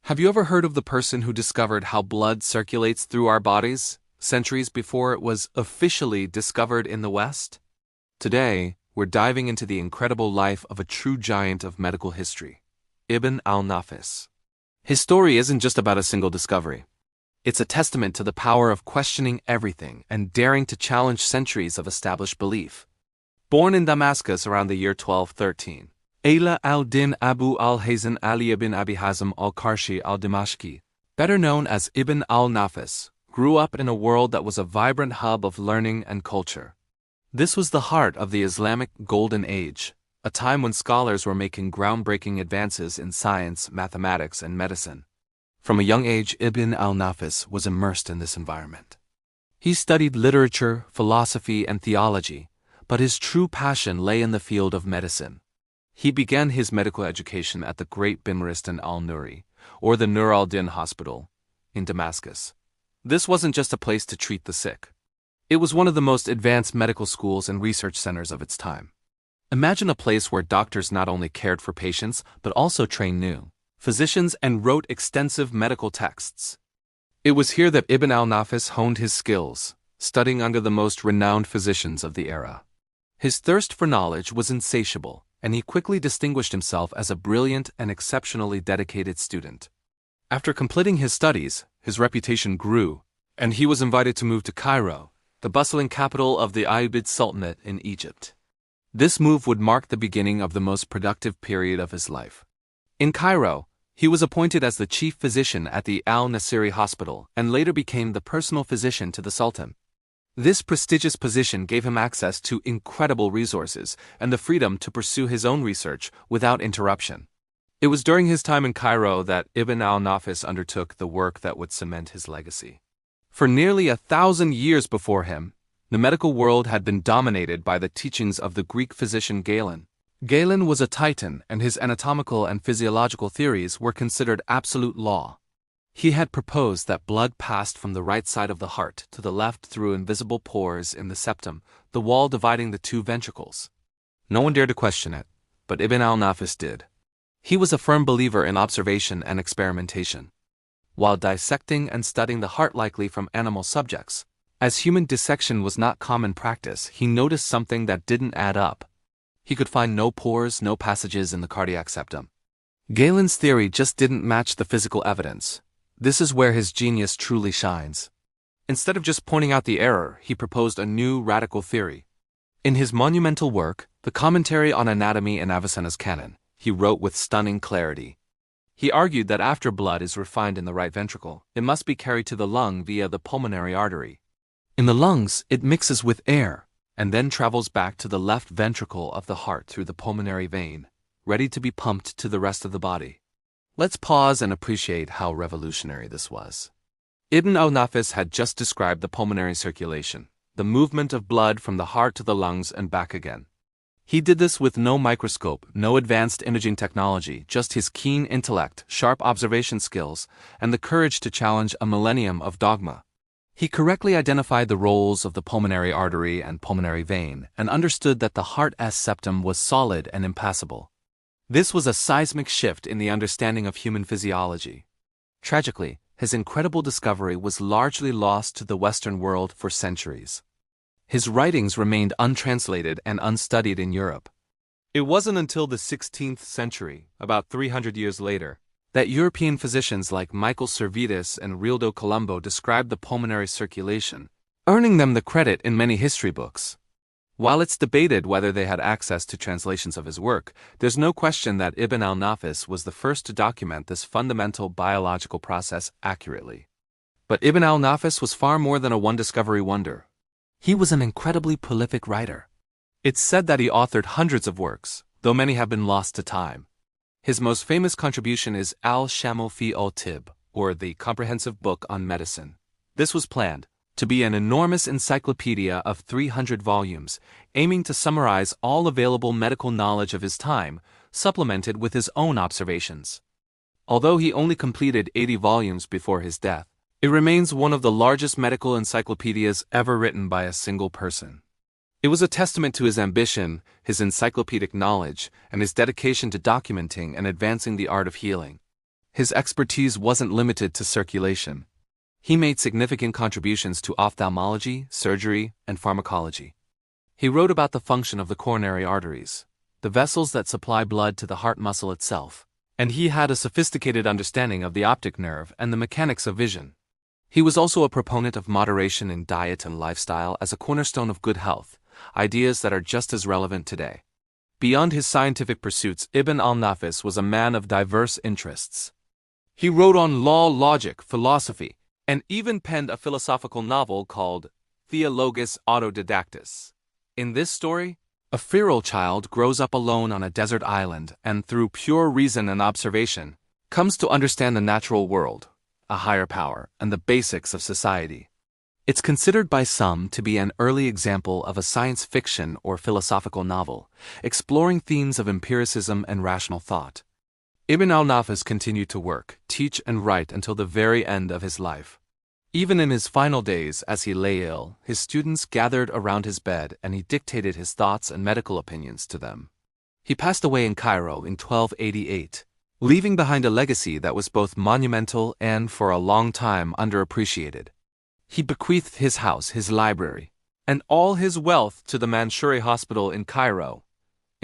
Have you ever heard of the person who discovered how blood circulates through our bodies, centuries before it was officially discovered in the West? Today, we're diving into the incredible life of a true giant of medical history, Ibn al-Nafis. His story isn't just about a single discovery. It's a testament to the power of questioning everything and daring to challenge centuries of established belief. Born in Damascus around the year 1213, Ala al-Din Abu al-Hasan Ali ibn Abi Hazm al-Qarshi al-Dimashqi, better known as Ibn al-Nafis, grew up in a world that was a vibrant hub of learning and culture. This was the heart of the Islamic Golden Age, a time when scholars were making groundbreaking advances in science, mathematics, and medicine. From a young age, Ibn al-Nafis was immersed in this environment. He studied literature, philosophy, and theology, but his true passion lay in the field of medicine. He began his medical education at the Great Bimaristan al-Nuri, or the Nur al-Din Hospital, in Damascus. This wasn't just a place to treat the sick. It was one of the most advanced medical schools and research centers of its time. Imagine a place where doctors not only cared for patients, but also trained new physicians and wrote extensive medical texts. It was here that Ibn al-Nafis honed his skills, studying under the most renowned physicians of the era. His thirst for knowledge was insatiable, and he quickly distinguished himself as a brilliant and exceptionally dedicated student. After completing his studies, his reputation grew, and he was invited to move to Cairo, the bustling capital of the Ayyubid Sultanate in Egypt. This move would mark the beginning of the most productive period of his life. In Cairo, he was appointed as the chief physician at the al-Nasiri Hospital and later became the personal physician to the Sultan. This prestigious position gave him access to incredible resources and the freedom to pursue his own research without interruption. It was during his time in Cairo that Ibn al-Nafis undertook the work that would cement his legacy. For nearly 1,000 years before him, the medical world had been dominated by the teachings of the Greek physician Galen. Galen was a titan, and his anatomical and physiological theories were considered absolute law. He had proposed that blood passed from the right side of the heart to the left through invisible pores in the septum, the wall dividing the two ventricles. No one dared to question it, but Ibn al-Nafis did. He was a firm believer in observation and experimentation. While dissecting and studying the heart likely from animal subjects, as human dissection was not common practice, he noticed something that didn't add up. He could find no pores, no passages in the cardiac septum. Galen's theory just didn't match the physical evidence. This is where his genius truly shines. Instead of just pointing out the error, he proposed a new radical theory. In his monumental work, The Commentary on Anatomy in Avicenna's Canon, he wrote with stunning clarity. He argued that after blood is refined in the right ventricle, it must be carried to the lung via the pulmonary artery. In the lungs, it mixes with air, and then travels back to the left ventricle of the heart through the pulmonary vein, ready to be pumped to the rest of the body. Let's pause and appreciate how revolutionary this was. Ibn al-Nafis had just described the pulmonary circulation, the movement of blood from the heart to the lungs and back again. He did this with no microscope, no advanced imaging technology, just his keen intellect, sharp observation skills, and the courage to challenge a millennium of dogma. He correctly identified the roles of the pulmonary artery and pulmonary vein and understood that the heart's septum was solid and impassable. This was a seismic shift in the understanding of human physiology. Tragically, his incredible discovery was largely lost to the Western world for centuries. His writings remained untranslated and unstudied in Europe. It wasn't until the 16th century, about 300 years later, that European physicians like Michael Servetus and Rildo Colombo described the pulmonary circulation, earning them the credit in many history books. While it's debated whether they had access to translations of his work, there's no question that Ibn al-Nafis was the first to document this fundamental biological process accurately. But Ibn al-Nafis was far more than a one-discovery wonder. He was an incredibly prolific writer. It's said that he authored hundreds of works, though many have been lost to time. His most famous contribution is al-Shamil fi al-Tib, or the Comprehensive Book on Medicine. This was planned to be an enormous encyclopedia of 300 volumes, aiming to summarize all available medical knowledge of his time, supplemented with his own observations. Although he only completed 80 volumes before his death, it remains one of the largest medical encyclopedias ever written by a single person. It was a testament to his ambition, his encyclopedic knowledge, and his dedication to documenting and advancing the art of healing. His expertise wasn't limited to circulation. He made significant contributions to ophthalmology, surgery, and pharmacology. He wrote about the function of the coronary arteries, the vessels that supply blood to the heart muscle itself, and he had a sophisticated understanding of the optic nerve and the mechanics of vision. He was also a proponent of moderation in diet and lifestyle as a cornerstone of good health, ideas that are just as relevant today. Beyond his scientific pursuits, Ibn al-Nafis was a man of diverse interests. He wrote on law, logic, philosophy, and even penned a philosophical novel called Theologus Autodidactus. In this story, a feral child grows up alone on a desert island and through pure reason and observation, comes to understand the natural world, a higher power, and the basics of society. It's considered by some to be an early example of a science fiction or philosophical novel, exploring themes of empiricism and rational thought. Ibn al-Nafis continued to work, teach, and write until the very end of his life. Even in his final days, as he lay ill, his students gathered around his bed and he dictated his thoughts and medical opinions to them. He passed away in Cairo in 1288, leaving behind a legacy that was both monumental and, for a long time, underappreciated. He bequeathed his house, his library, and all his wealth to the Manshuri Hospital in Cairo,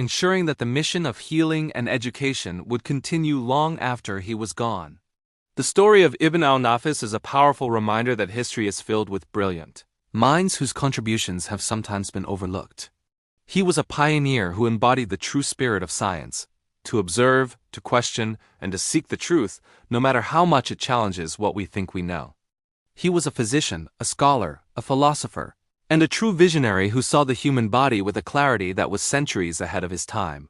ensuring that the mission of healing and education would continue long after he was gone. The story of Ibn al-Nafis is a powerful reminder that history is filled with brilliant minds whose contributions have sometimes been overlooked. He was a pioneer who embodied the true spirit of science, to observe, to question, and to seek the truth, no matter how much it challenges what we think we know. He was a physician, a scholar, a philosopher, and a true visionary who saw the human body with a clarity that was centuries ahead of his time.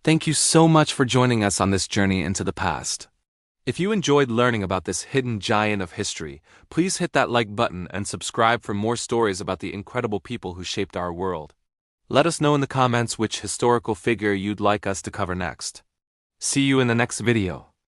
Thank you so much for joining us on this journey into the past. If you enjoyed learning about this hidden giant of history, please hit that like button and subscribe for more stories about the incredible people who shaped our world. Let us know in the comments which historical figure you'd like us to cover next. See you in the next video.